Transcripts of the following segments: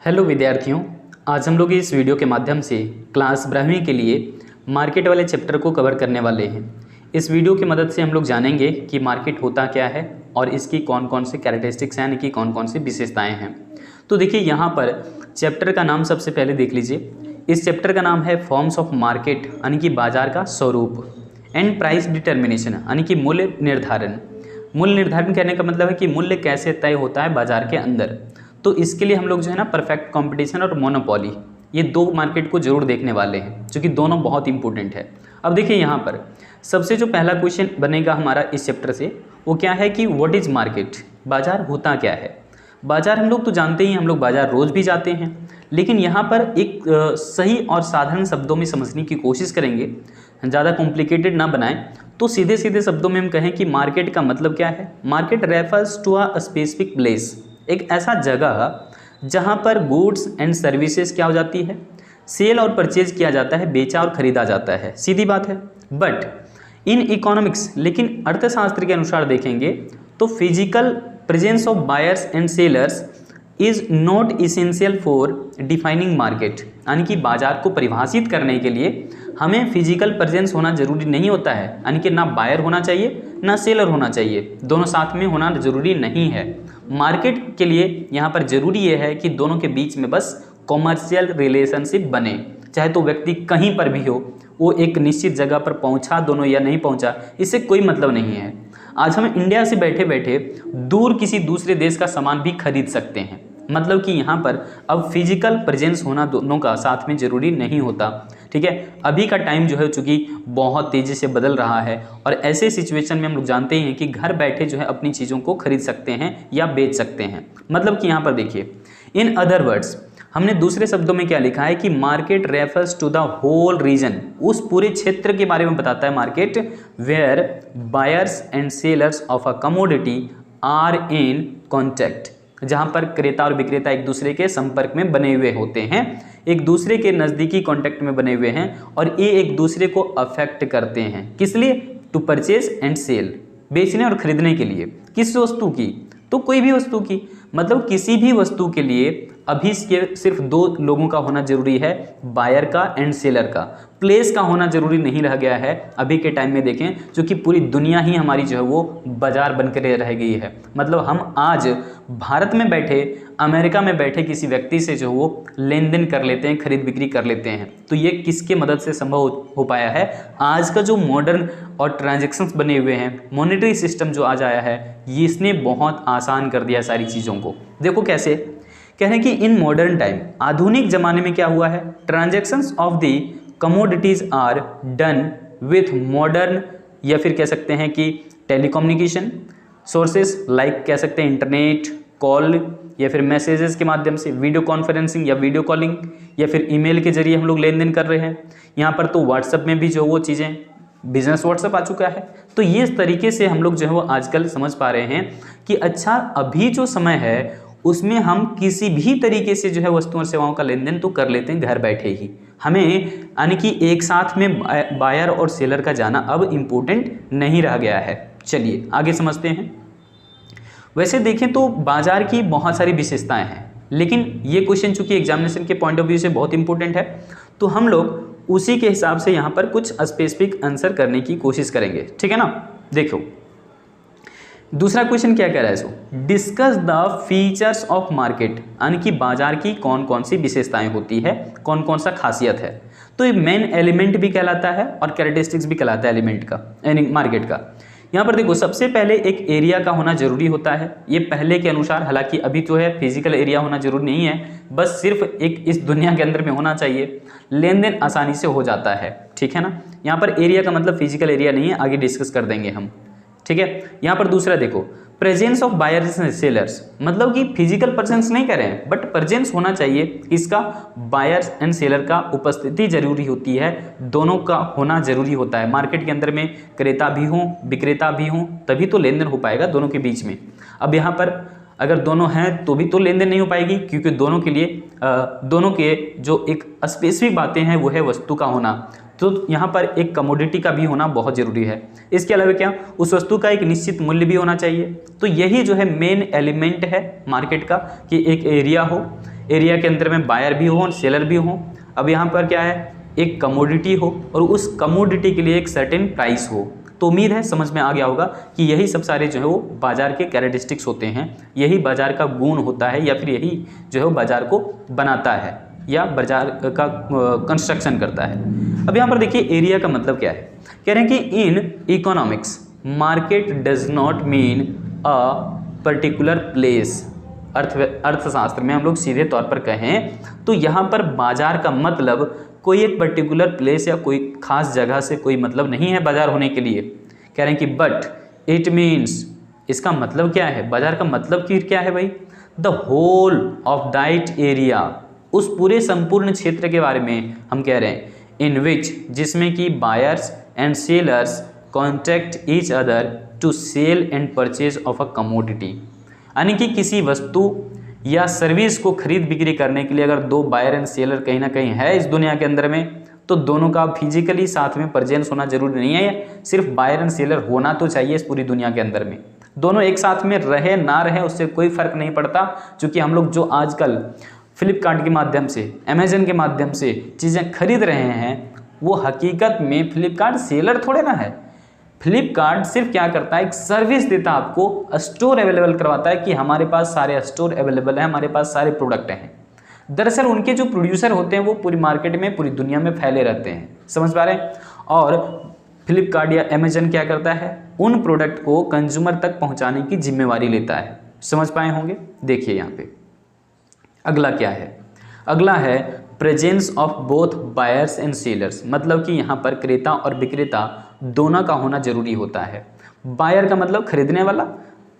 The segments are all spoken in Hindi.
हेलो विद्यार्थियों, आज हम लोग इस वीडियो के माध्यम से क्लास 12वीं के लिए मार्केट वाले चैप्टर को कवर करने वाले हैं। इस वीडियो की मदद से हम लोग जानेंगे कि मार्केट होता क्या है और इसकी कौन कौन से कैरेक्टरिस्टिक्स हैं, यानी कि कौन कौन सी विशेषताएं हैं। तो देखिए, यहाँ पर चैप्टर का नाम सबसे पहले देख लीजिए। इस चैप्टर का नाम है फॉर्म्स ऑफ मार्केट, यानी कि बाजार का स्वरूप, एंड प्राइस डिटर्मिनेशन, यानी कि मूल्य निर्धारण। मूल्य निर्धारण कहने का मतलब है कि मूल्य कैसे तय होता है बाजार के अंदर। तो इसके लिए हम लोग जो है ना परफेक्ट कंपटीशन और मोनोपोली, ये दो मार्केट को जरूर देखने वाले हैं, क्योंकि दोनों बहुत इंपॉर्टेंट है। अब देखिए, यहाँ पर सबसे जो पहला क्वेश्चन बनेगा हमारा इस चैप्टर से, वो क्या है कि व्हाट इज़ मार्केट, बाजार होता क्या है। बाजार हम लोग तो जानते ही, हम लोग बाजार रोज़ भी जाते हैं, लेकिन यहाँ पर एक सही और साधारण शब्दों में समझने की कोशिश करेंगे, ज़्यादा कॉम्प्लिकेटेड ना बनाएं। तो सीधे सीधे शब्दों में हम कहें कि मार्केट का मतलब क्या है। Market refers to a specific place, एक ऐसा जगह जहाँ पर गुड्स एंड सर्विसेज क्या हो जाती है, सेल और परचेज किया जाता है, बेचा और खरीदा जाता है, सीधी बात है। बट इन इकोनॉमिक्स, लेकिन अर्थशास्त्र के अनुसार देखेंगे तो physical presence of buyers and sellers is not essential for defining market, यानी कि बाजार को परिभाषित करने के लिए हमें फिजिकल प्रेजेंस होना जरूरी नहीं होता है, यानी कि ना बायर होना चाहिए ना सेलर होना चाहिए, दोनों साथ में होना जरूरी नहीं है। मार्केट के लिए यहाँ पर जरूरी ये है कि दोनों के बीच में बस कॉमर्शियल रिलेशनशिप बने, चाहे तो व्यक्ति कहीं पर भी हो, वो एक निश्चित जगह पर पहुँचा दोनों या नहीं पहुँचा, इससे कोई मतलब नहीं है। आज हम इंडिया से बैठे बैठे दूर किसी दूसरे देश का सामान भी खरीद सकते हैं, मतलब कि यहाँ पर अब फिजिकल प्रेजेंस होना दोनों का साथ में ज़रूरी नहीं होता। ठीक है, अभी का टाइम जो है चूँकि बहुत तेज़ी से बदल रहा है, और ऐसे सिचुएशन में हम लोग जानते हैं कि घर बैठे जो है अपनी चीज़ों को खरीद सकते हैं या बेच सकते हैं। मतलब कि यहाँ पर देखिए, इन अदर वर्ड्स, हमने दूसरे शब्दों में क्या लिखा है कि market refers to the whole region, उस पूरे क्षेत्र के बारे में बताता है market, where buyers and sellers of a commodity are in contact, जहाँ पर क्रेता और विक्रेता एक दूसरे के संपर्क में बने हुए होते हैं, एक दूसरे के नज़दीकी कांटेक्ट में बने हुए हैं, और ये एक दूसरे को अफेक्ट करते हैं। किस लिए? टू परचेज एंड सेल, बेचने और खरीदने के लिए। किस वस्तु की? तो कोई भी वस्तु की, मतलब किसी भी वस्तु के लिए अभी सिर्फ दो लोगों का होना जरूरी है, बायर का एंड सेलर का। प्लेस का होना जरूरी नहीं रह गया है अभी के टाइम में। देखें, क्योंकि पूरी दुनिया ही हमारी जो है वो बाजार बनकर रह गई है। मतलब हम आज भारत में बैठे, अमेरिका में बैठे किसी व्यक्ति से जो वो लेन देन कर लेते हैं, खरीद बिक्री कर लेते हैं। तो ये किसके मदद से संभव हो पाया है? आज का जो मॉडर्न और ट्रांजेक्शन्स बने हुए हैं, मॉनेटरी सिस्टम जो आज आया है, ये इसने बहुत आसान कर दिया सारी चीज़ों को। देखो कैसे कह रहे हैं कि इन मॉडर्न टाइम, आधुनिक जमाने में क्या हुआ है, transactions of the commodities are done with modern, या फिर कह सकते हैं कि टेलीकम्युनिकेशन सोर्सेस, लाइक कह सकते हैं इंटरनेट, कॉल या फिर मैसेजेस के माध्यम से, वीडियो कॉन्फ्रेंसिंग या वीडियो कॉलिंग, या फिर ईमेल के जरिए हम लोग लेन देन कर रहे हैं। यहाँ पर तो व्हाट्सएप में भी जो वो चीज़ें, बिजनेस व्हाट्सएप आ चुका है। तो ये इस तरीके से हम लोग जो है वो आजकल समझ पा रहे हैं कि अच्छा, अभी जो समय है उसमें हम किसी भी तरीके से जो है वस्तुओं और सेवाओं का लेन देन तो कर लेते हैं घर बैठे ही। हमें यानी कि एक साथ में बायर और सेलर का जाना अब इम्पोर्टेंट नहीं रह गया है। चलिए आगे समझते हैं। वैसे देखें तो बाजार की बहुत सारी विशेषताएं हैं, लेकिन ये क्वेश्चन चूंकि एग्जामिनेशन के पॉइंट ऑफ व्यू से बहुत इंपॉर्टेंट है, तो हम लोग उसी के हिसाब से यहाँ पर कुछ स्पेसिफिक आंसर करने की कोशिश करेंगे। ठीक है ना। देखो दूसरा क्वेश्चन क्या कह रहा है, सो discuss the features of market, यानी कि बाजार की कौन कौन सी विशेषताएं होती है, कौन कौन सा खासियत है। तो ये मेन एलिमेंट भी कहलाता है और कैरेक्टरिस्टिक्स भी कहलाता है एलिमेंट का, यानी मार्केट का। यहाँ पर देखो, सबसे पहले एक एरिया का होना जरूरी होता है। ये पहले के अनुसार, हालांकि अभी जो है फिजिकल एरिया होना जरूरी नहीं है, बस सिर्फ एक इस दुनिया के अंदर में होना चाहिए, लेन देन आसानी से हो जाता है। ठीक है ना। यहाँ पर एरिया का मतलब फिजिकल एरिया नहीं है, आगे डिस्कस कर देंगे हम। ठीक है। यहाँ पर दूसरा देखो, presence of buyers and sellers, मतलब कि फिजिकल प्रेजेंस नहीं कर रहे हैं, बट प्रेजेंस होना चाहिए। इसका बायर्स एंड सेलर का उपस्थिति जरूरी होती है, दोनों का होना जरूरी होता है। मार्केट के अंदर में क्रेता भी हों विक्रेता भी हों, तभी तो लेन देन हो पाएगा दोनों के बीच में। अब यहाँ पर अगर दोनों हैं तो भी तो लेन देन नहीं हो पाएगी, क्योंकि दोनों के लिए दोनों के जो एक स्पेसिफिक बातें हैं वो है वस्तु का होना। तो यहाँ पर एक कमोडिटी का भी होना बहुत ज़रूरी है। इसके अलावा क्या, उस वस्तु का एक निश्चित मूल्य भी होना चाहिए। तो यही जो है मेन एलिमेंट है मार्केट का, कि एक एरिया हो, एरिया के अंदर में बायर भी हो और सेलर भी हो। अब यहाँ पर क्या है, एक कमोडिटी हो और उस कमोडिटी के लिए एक सर्टेन प्राइस हो। तो उम्मीद है समझ में आ गया होगा कि यही सब सारे जो है वो बाजार के कैरेक्टरिस्टिक्स होते हैं, यही बाजार का गुण होता है, या फिर यही जो है वो बाजार को बनाता है या बाजार का कंस्ट्रक्शन करता है। अब यहाँ पर देखिए एरिया का मतलब क्या है, कह रहे हैं कि in economics market does not mean a particular place. अर्थशास्त्र में हम लोग सीधे तौर पर कहें तो यहाँ पर बाजार का मतलब कोई एक पर्टिकुलर प्लेस या कोई खास जगह से कोई मतलब नहीं है बाजार होने के लिए। कह रहे हैं कि बट इट मीन्स, इसका मतलब क्या है, बाजार का मतलब क्या है भाई, the whole of that area, उस पूरे संपूर्ण क्षेत्र के बारे में हम कह रहे हैं, इन विच, जिसमें कि buyers and sellers contact each other to sell and purchase of a commodity. यानी कि किसी वस्तु या सर्विस को खरीद बिक्री करने के लिए अगर दो बायर एंड सेलर कहीं ना कहीं है इस दुनिया के अंदर में, तो दोनों का फिजिकली साथ में प्रेजेंस होना जरूरी नहीं है, सिर्फ बायर एंड सेलर होना तो चाहिए इस पूरी दुनिया के अंदर में। दोनों एक साथ में रहे ना रहे उससे कोई फर्क नहीं पड़ता, क्योंकि हम लोग जो आजकल फ्लिपकार्ट के माध्यम से, अमेजन के माध्यम से चीज़ें खरीद रहे हैं, वो हकीकत में फ्लिपकार्ट सेलर थोड़े ना है। फ्लिपकार्ट सिर्फ क्या करता है, एक सर्विस देता है आपको, स्टोर अवेलेबल करवाता है कि हमारे पास सारे स्टोर अवेलेबल है, हमारे पास सारे प्रोडक्ट हैं। दरअसल उनके जो प्रोड्यूसर होते हैं वो पूरी मार्केट में, पूरी दुनिया में फैले रहते हैं, समझ पा रहे हैं। और फ्लिपकार्ट या अमेजन क्या करता है, उन प्रोडक्ट को कंज्यूमर तक पहुंचाने की जिम्मेवारी लेता है। समझ पाए होंगे। देखिए यहाँ पे अगला क्या है, अगला है presence of both buyers and sellers, मतलब कि यहाँ पर क्रेता और विक्रेता दोनों का होना जरूरी होता है। बायर का मतलब खरीदने वाला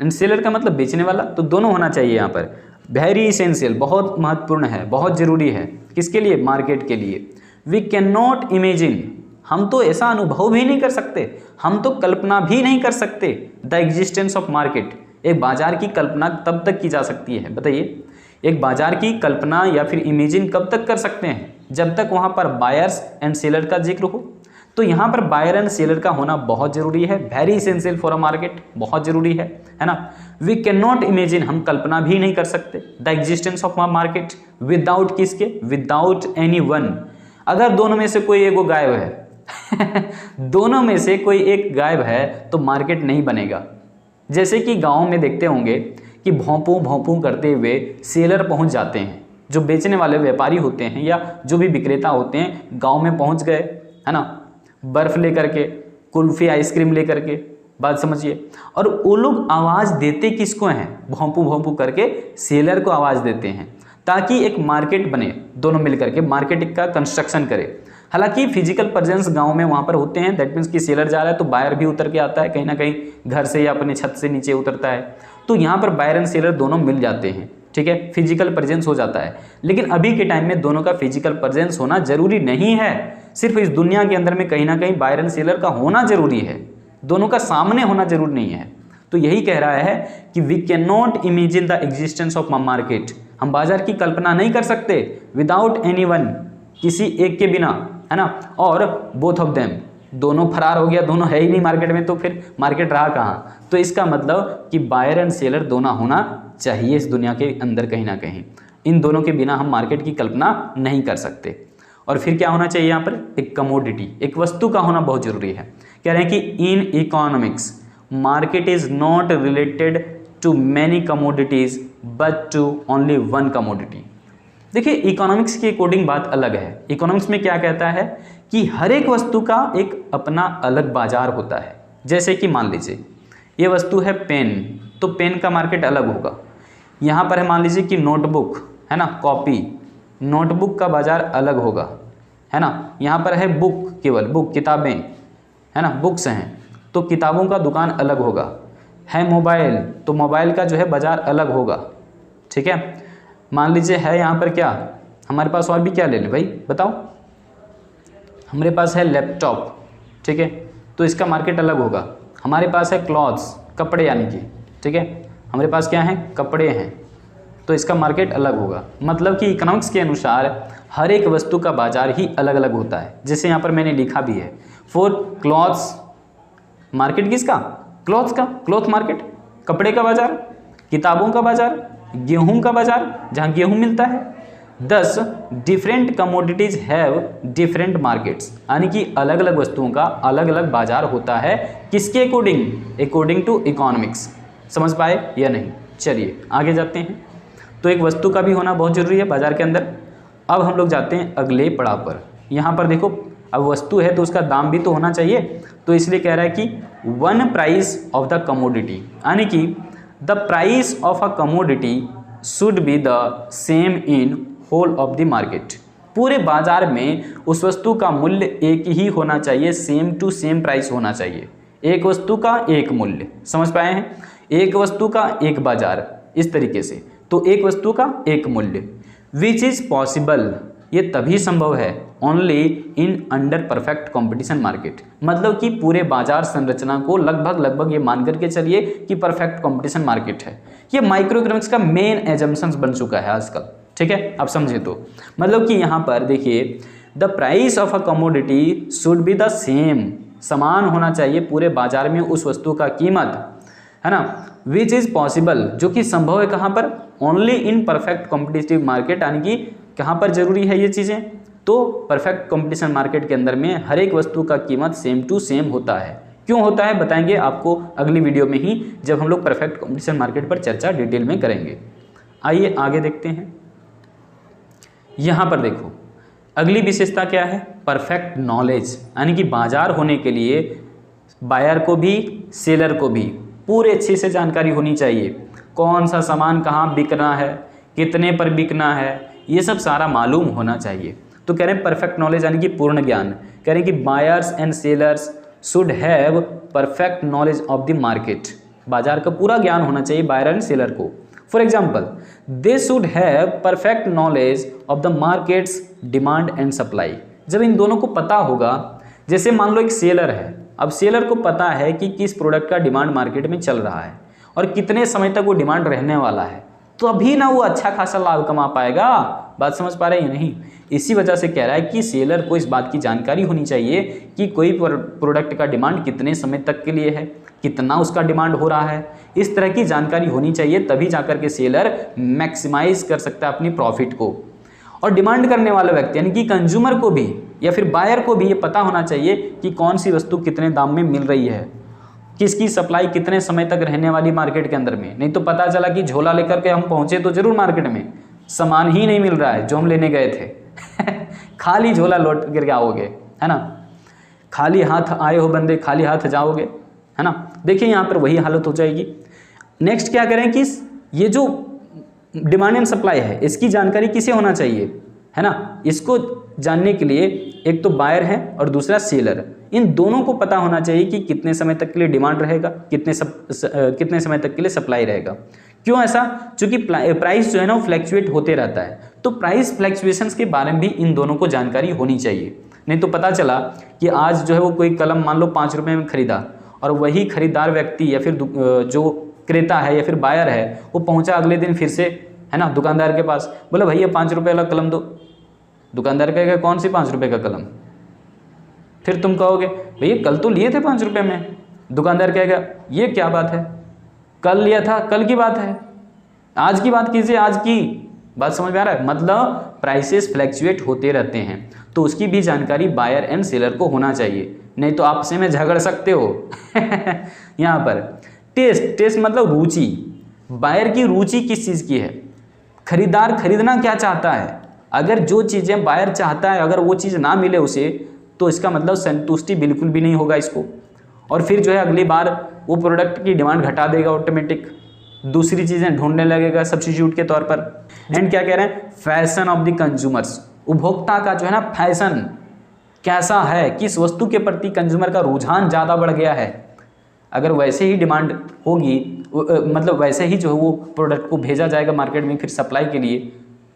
एंड सेलर का मतलब बेचने वाला, तो दोनों होना चाहिए यहाँ पर। वेरी इसेंशियल, बहुत महत्वपूर्ण है, बहुत जरूरी है, किसके लिए, मार्केट के लिए। वी कैन नॉट इमेजिन, हम तो ऐसा अनुभव भी नहीं कर सकते, हम तो कल्पना भी नहीं कर सकते, द एग्जिस्टेंस ऑफ मार्केट, एक बाजार की कल्पना तब तक की जा सकती है, बताइए, एक बाजार की कल्पना या फिर इमेजिन कब तक कर सकते हैं, जब तक वहाँ पर बायर्स एंड सेलर का जिक्र हो। तो यहाँ पर बायर एंड सेलर का होना बहुत जरूरी है, very essential for a market, बहुत जरूरी है ना। वी कैन नॉट इमेजिन, हम कल्पना भी नहीं कर सकते, the existence of market without किसके, विदाउट एनी वन। अगर दोनों में से कोई एक गायब है दोनों में से कोई एक गायब है तो मार्केट नहीं बनेगा। जैसे कि गाँव में देखते होंगे कि भौंपू भौंपू करते हुए सेलर पहुंच जाते हैं, जो बेचने वाले व्यापारी होते हैं या जो भी विक्रेता होते हैं गांव में पहुंच गए, है ना, बर्फ लेकर के, कुल्फी आइसक्रीम लेकर के, बात समझिए। और वो लोग आवाज़ देते किसको हैं, भौंपू भौंपू करके सेलर को आवाज़ देते हैं, ताकि एक मार्केट बने, दोनों मिलकर के मार्केट का कंस्ट्रक्शन करे। हालांकि फिजिकल प्रेजेंस गांव में वहाँ पर होते हैं, दैट मीन्स कि सेलर जा रहा है तो बायर भी उतर के आता है, कहीं ना कहीं घर से या अपने छत से नीचे उतरता है, तो यहाँ पर बायर एंड सेलर दोनों मिल जाते हैं, ठीक है, फिजिकल प्रेजेंस हो जाता है। लेकिन अभी के टाइम में दोनों का फिजिकल प्रेजेंस होना जरूरी नहीं है, सिर्फ इस दुनिया के अंदर में कहीं ना कहीं बायर एंड सेलर का होना जरूरी है, दोनों का सामने होना जरूरी नहीं है। तो यही कह रहा है कि we can not imagine the existence of market, हम बाजार की कल्पना नहीं कर सकते विदाउट एनी वन, किसी एक के बिना, है ना। और बोथ ऑफ देम, दोनों फरार हो गया, दोनों है ही नहीं मार्केट में, तो फिर मार्केट रहा कहाँ। तो इसका मतलब कि बायर एंड सेलर दोनों होना चाहिए इस दुनिया के अंदर कहीं ना कहीं, इन दोनों के बिना हम मार्केट की कल्पना नहीं कर सकते। और फिर क्या होना चाहिए यहाँ पर, एक कमोडिटी, एक वस्तु का होना बहुत जरूरी है। कह रहे हैं कि in economics market is not related to many commodities but to only one commodity. देखिए इकोनॉमिक्स के अकॉर्डिंग बात अलग है। इकोनॉमिक्स में क्या कहता है कि हर एक वस्तु का एक अपना अलग बाजार होता है। जैसे कि मान लीजिए ये वस्तु है पेन, तो पेन का मार्केट अलग होगा। यहाँ पर है मान लीजिए कि नोटबुक, है ना, कॉपी, नोटबुक का बाजार अलग होगा, है ना। यहाँ पर है बुक, केवल बुक, किताबें, है ना, बुक्स हैं, तो किताबों का दुकान अलग होगा। है मोबाइल, तो मोबाइल का जो है बाजार अलग होगा, ठीक है। मान लीजिए है यहाँ पर क्या, हमारे पास और भी क्या ले लें भाई, बताओ, हमारे पास है लैपटॉप, ठीक है, तो इसका मार्केट अलग होगा। हमारे पास है क्लॉथ्स, कपड़े यानी कि, ठीक है, हमारे पास क्या है, कपड़े हैं, तो इसका मार्केट अलग होगा। मतलब कि इकोनॉमिक्स के अनुसार हर एक वस्तु का बाजार ही अलग अलग होता है। जैसे यहाँ पर मैंने लिखा भी है, फॉर क्लॉथ्स मार्केट किसका, क्लॉथ्स का, क्लॉथ मार्केट, कपड़े का बाजार, किताबों का बाजार, गेहूं का बाजार, जहाँ गेहूं मिलता है, दस different commodities have different markets, यानी कि अलग अलग वस्तुओं का अलग अलग बाजार होता है, किसके अकॉर्डिंग, अकॉर्डिंग टू इकोनॉमिक्स। समझ पाए या नहीं? चलिए आगे जाते हैं। तो एक वस्तु का भी होना बहुत जरूरी है बाजार के अंदर। अब हम लोग जाते हैं अगले पड़ाव पर। यहाँ पर देखो, अब वस्तु है तो उसका दाम भी तो होना चाहिए, तो इसलिए कह रहा है कि one price of the commodity, यानी कि the price of a commodity should be the same in whole of the market. पूरे बाजार में उस वस्तु का मूल्य एक ही होना चाहिए, सेम टू सेम प्राइस होना चाहिए। एक वस्तु का एक मूल्य, समझ पाए हैं? एक वस्तु का एक बाजार, इस तरीके से। तो एक वस्तु का एक मूल्य, विच इज पॉसिबल, ये तभी संभव है only in under perfect competition market. मतलब कि पूरे बाजार संरचना को लगभग ये मान करके चलिए कि परफेक्ट कंपटीशन मार्केट है। ये माइक्रो इकोनॉमिक्स का मेन एजम्पशंस बन चुका है आजकल, ठीक है? आप समझे तो मतलब कि यहाँ पर देखिए, the price of a commodity should be the same, समान होना चाहिए पूरे बाजार में उस वस्तु का कीमत, है ना? विच इज पॉसिबल, जो कि संभव है कहाँ पर, only in perfect competitive market, यानी कि कहाँ पर जरूरी है ये चीज़ें, तो परफेक्ट कंपटीशन मार्केट के अंदर में हर एक वस्तु का कीमत सेम टू सेम होता है। क्यों होता है बताएंगे आपको अगली वीडियो में ही, जब हम लोग परफेक्ट कंपटीशन मार्केट पर चर्चा डिटेल में करेंगे। आइए आगे देखते हैं। यहाँ पर देखो, अगली विशेषता क्या है, परफेक्ट नॉलेज, यानी कि बाजार होने के लिए बायर को भी सेलर को भी पूरे अच्छे से जानकारी होनी चाहिए। कौन सा सामान कहाँ बिकना है, कितने पर बिकना है, ये सब सारा मालूम होना चाहिए। तो कह रहे हैं परफेक्ट नॉलेज, यानी कि पूर्ण ज्ञान। कह रहे हैं कि buyers and sellers should have perfect knowledge of the market, बाजार का पूरा ज्ञान होना चाहिए बायर एंड सेलर को। For example, they should have perfect knowledge of the markets demand and supply. जब इन दोनों को पता होगा, जैसे मान लो एक सेलर है, अब सेलर को पता है कि किस प्रोडक्ट का डिमांड मार्केट में चल रहा है और कितने समय तक वो डिमांड रहने वाला है, तो अभी ना वो अच्छा खासा लाभ कमा पाएगा। बात समझ पा रहे हैं या नहीं? इसी वजह से कह रहा है कि सेलर को इस बात की जानकारी होनी चाहिए कि कोई प्रोडक्ट का डिमांड कितने समय तक के लिए है, कितना उसका डिमांड हो रहा है, इस तरह की जानकारी होनी चाहिए, तभी जाकर के सेलर मैक्सिमाइज कर सकता है अपनी प्रॉफिट को। और डिमांड करने वाला व्यक्ति यानी कि कंज्यूमर को भी या फिर बायर को भी ये पता होना चाहिए कि कौन सी वस्तु कितने दाम में मिल रही है, किसकी सप्लाई कितने समय तक रहने वाली मार्केट के अंदर में। नहीं तो पता चला कि झोला लेकर के हम पहुंचे तो जरूर मार्केट में, सामान ही नहीं मिल रहा है जो हम लेने गए थे खाली झोला लौट करके आओगे, है ना? खाली हाथ आए हो बंदे, खाली हाथ जाओगे, है ना? देखिए यहाँ पर वही हालत हो जाएगी। नेक्स्ट क्या करें कि ये जो डिमांड एंड सप्लाई है, इसकी जानकारी किसे होना चाहिए, है ना? इसको जानने के लिए एक तो बायर है और दूसरा सेलर, इन दोनों को पता होना चाहिए कि कितने समय तक के लिए डिमांड रहेगा, कितने समय तक के लिए सप्लाई रहेगा। क्यों ऐसा? क्योंकि प्राइस जो है ना वो फ्लैक्चुएट होते रहता है, तो प्राइस फ्लैक्चुएशंस के बारे में भी इन दोनों को जानकारी होनी चाहिए। नहीं तो पता चला कि आज जो है वो कोई कलम मान लो 5 रुपये में खरीदा और वही खरीदार व्यक्ति या फिर जो क्रेता है या फिर बायर है वो पहुंचा अगले दिन फिर से, है ना, दुकानदार के पास, बोला भैया 5 रुपये वाला कलम दो। दुकानदार कहेगा कौन सी 5 रुपये का कलम? फिर तुम कहोगे भैया कल तो लिए थे 5 रुपये में। दुकानदार कहेगा ये क्या बात है, कल लिया था, कल की बात है, आज की बात कीजिए, आज की बात। समझ में आ रहा है? मतलब प्राइसेस फ्लैक्चुएट होते रहते हैं, तो उसकी भी जानकारी बायर एंड सेलर को होना चाहिए, नहीं तो आपस में झगड़ सकते हो यहाँ पर टेस्ट मतलब रुचि, बायर की रुचि किस चीज़ की है, खरीदार खरीदना क्या चाहता है। अगर जो चीज़ें बायर चाहता है अगर वो चीज़ ना मिले उसे, तो इसका मतलब संतुष्टि बिल्कुल भी नहीं होगा इसको, और फिर जो है अगली बार वो प्रोडक्ट की डिमांड घटा देगा, ऑटोमेटिक दूसरी चीज़ें ढूंढने लगेगा सब्स्टिट्यूट के तौर पर। एंड क्या कह रहे हैं, फैशन ऑफ द कंज्यूमर्स, उपभोक्ता का जो है ना फैशन कैसा है, किस वस्तु के प्रति कंज्यूमर का रुझान ज़्यादा बढ़ गया है। अगर वैसे ही डिमांड होगी, मतलब वैसे ही जो है वो प्रोडक्ट को भेजा जाएगा मार्केट में फिर सप्लाई के लिए,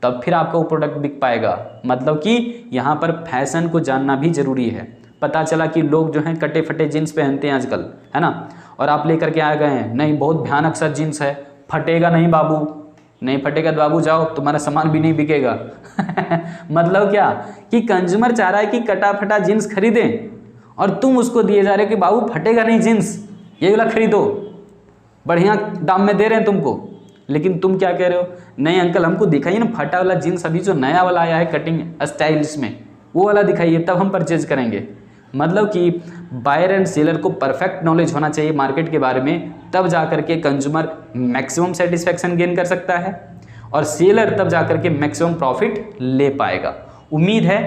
तब फिर आपका वो प्रोडक्ट बिक पाएगा। मतलब कि यहाँ पर फैशन को जानना भी जरूरी है। पता चला कि लोग जो हैं कटे फटे जीन्स पहनते हैं आजकल, है ना, और आप लेकर के आ गए हैं, नहीं बहुत भयानक सा जीन्स है, फटेगा नहीं बाबू, नहीं फटेगा तो बाबू जाओ, तुम्हारा सामान भी नहीं बिकेगा मतलब क्या कि कंज्यूमर चाह रहा है कि कटा फटा जीन्स खरीदें और तुम उसको दिए जा रहे हो कि बाबू फटेगा नहीं जीन्स, ये वाला खरीदो, बढ़िया दाम में दे रहे हैं तुमको, लेकिन तुम क्या कह रहे हो, नहीं अंकल हमको दिखाइए ना फटा वाला जीन्स, अभी जो नया वाला आया है कटिंग स्टाइल्स में वो वाला दिखाइए, तब हम परचेज करेंगे। मतलब कि बायर एंड सेलर को परफेक्ट नॉलेज होना चाहिए मार्केट के बारे में, तब जा करके कंज्यूमर मैक्सिमम सेटिस्फैक्शन गेन कर सकता है और सेलर तब जा करके मैक्सिमम प्रॉफिट ले पाएगा। उम्मीद है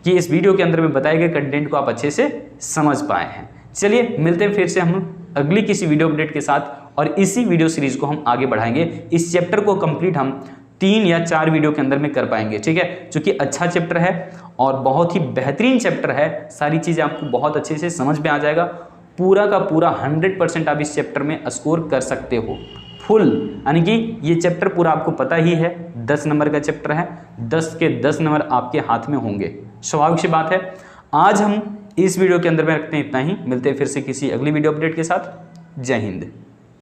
कि इस वीडियो के अंदर में बताए गए कंटेंट को आप अच्छे से समझ पाए हैं। चलिए मिलते हैं फिर से हम अगली किसी वीडियो अपडेट के साथ और इसी वीडियो सीरीज को हम आगे बढ़ाएंगे। इस चैप्टर को कंप्लीट हम 3 या 4 वीडियो के अंदर में कर पाएंगे, ठीक है, क्योंकि अच्छा चैप्टर है और बहुत ही बेहतरीन चैप्टर है। सारी चीज़ें आपको बहुत अच्छे से समझ में आ जाएगा। पूरा का पूरा 100% आप इस चैप्टर में स्कोर कर सकते हो फुल, यानी कि ये चैप्टर पूरा आपको पता ही है, 10 नंबर का चैप्टर है, 10 के 10 नंबर आपके हाथ में होंगे। स्वाभाविक सी बात है। आज हम इस वीडियो के अंदर में रखते हैं इतना ही, मिलते हैं फिर से किसी अगली वीडियो अपडेट के साथ। जय हिंद।